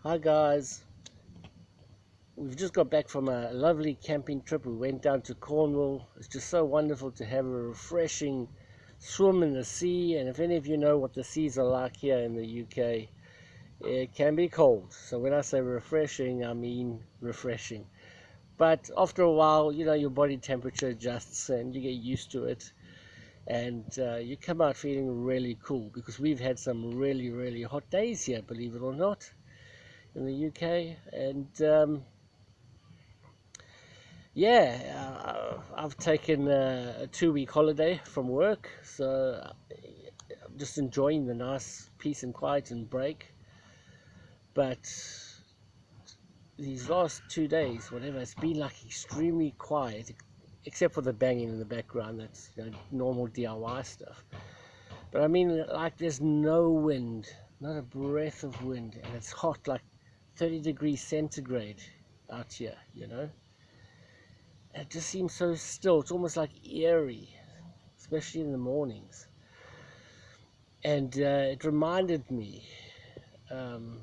Hi guys, we've just got back from a lovely camping trip. We went down to Cornwall. It's just so wonderful to have a refreshing swim in the sea. And if any of you know what the seas are like here in the UK, it can be cold. So when I say refreshing, I mean refreshing. But after a while, your body temperature adjusts and you get used to it. And you come out feeling really cool because we've had some really, really hot days here, believe it or not, in the UK. And I've taken a 2 week holiday from work, so I'm just enjoying the nice peace and quiet and break. But these last 2 days, whatever, it's been like extremely quiet, except for the banging in the background. That's normal DIY stuff. But I mean, like there's no wind, not a breath of wind, and it's hot, like 30 degrees centigrade out here. It just seems so still. It's almost like eerie, especially in the mornings. And it reminded me um,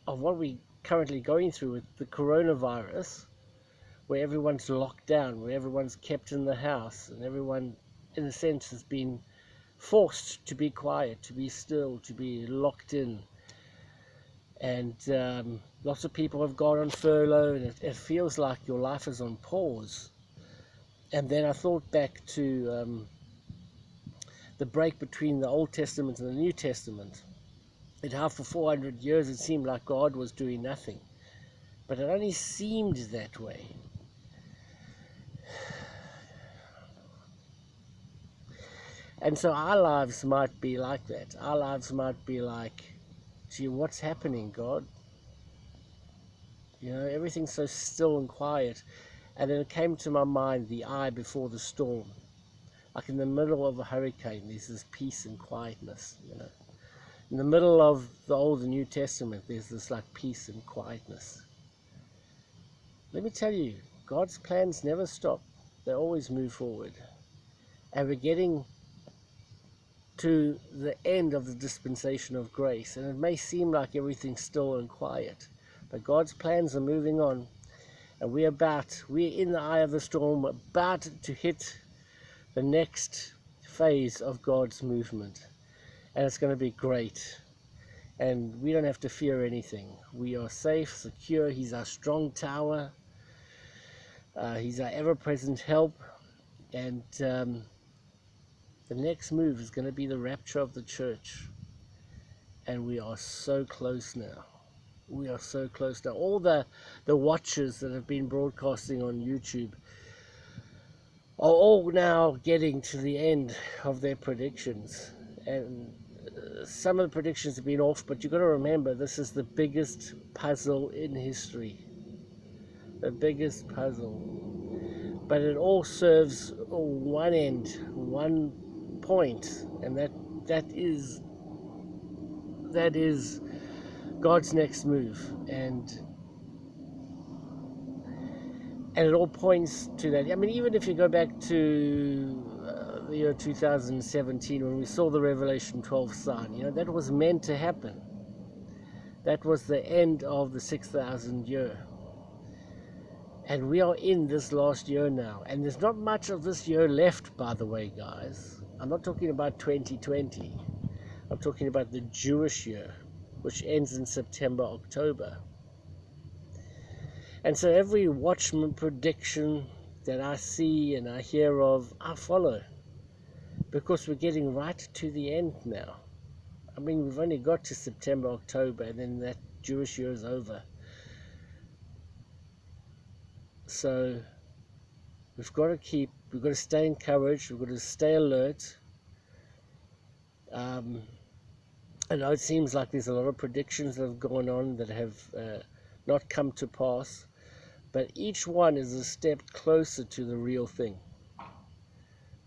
of what we're currently going through with the coronavirus, where everyone's locked down, where everyone's kept in the house, and everyone, in a sense, has been forced to be quiet, to be still, to be locked in. And lots of people have gone on furlough, and it feels like your life is on pause. And then I thought back to the break between the Old Testament and the New Testament, and how for 400 years it seemed like God was doing nothing. But it only seemed that way. And so our lives might be like that. Our lives might be like, gee, what's happening, God? Everything's so still and quiet. And then it came to my mind the eye before the storm. Like in the middle of a hurricane, there's this peace and quietness. In the middle of the Old and New Testament, there's this like peace and quietness. Let me tell you, God's plans never stop. They always move forward. And we're getting to the end of the dispensation of grace. And it may seem like everything's still and quiet, but God's plans are moving on. And we're in the eye of the storm, about to hit the next phase of God's movement. And it's going to be great. And we don't have to fear anything. We are safe, secure. He's our strong tower. He's our ever-present help. And the next move is going to be the rapture of the church. And we are so close now. We are so close now. All the watchers that have been broadcasting on YouTube are all now getting to the end of their predictions. And some of the predictions have been off, but you've got to remember, this is the biggest puzzle in history. The biggest puzzle. But it all serves one end, one point, and that is God's next move. And it all points to that. I mean, even if you go back to the year 2017, when we saw the Revelation 12 sign, that was meant to happen. That was the end of the 6,000 year. And we are in this last year now. And there's not much of this year left, by the way, guys. I'm not talking about 2020. I'm talking about the Jewish year, which ends in September, October. And so every watchman prediction that I see and I hear of, I follow. Because we're getting right to the end now. I mean, we've only got to September, October, and then that Jewish year is over. So we've got to stay encouraged, we've got to stay alert. I know it seems like there's a lot of predictions that have gone on that have not come to pass, but each one is a step closer to the real thing.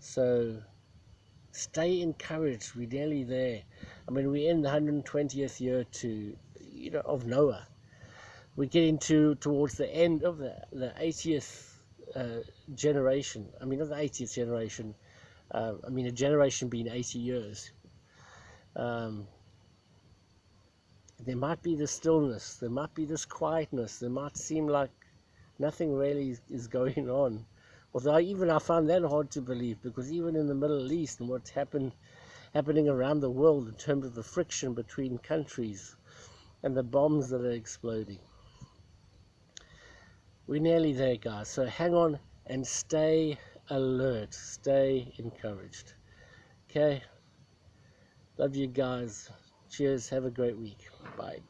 So stay encouraged. We're nearly there. I mean, we're in the 120th year of Noah. We're getting towards the end of the 80th generation. I mean, not the 80th generation. I mean, a generation being 80 years. there might be this stillness, there might be this quietness, there might seem like nothing really is going on. Although I find that hard to believe, because even in the Middle East and what's happening around the world in terms of the friction between countries and the bombs that are exploding, we're nearly there, guys. So hang on and stay alert, stay encouraged. Okay, love you guys. Cheers, have a great week. Bye.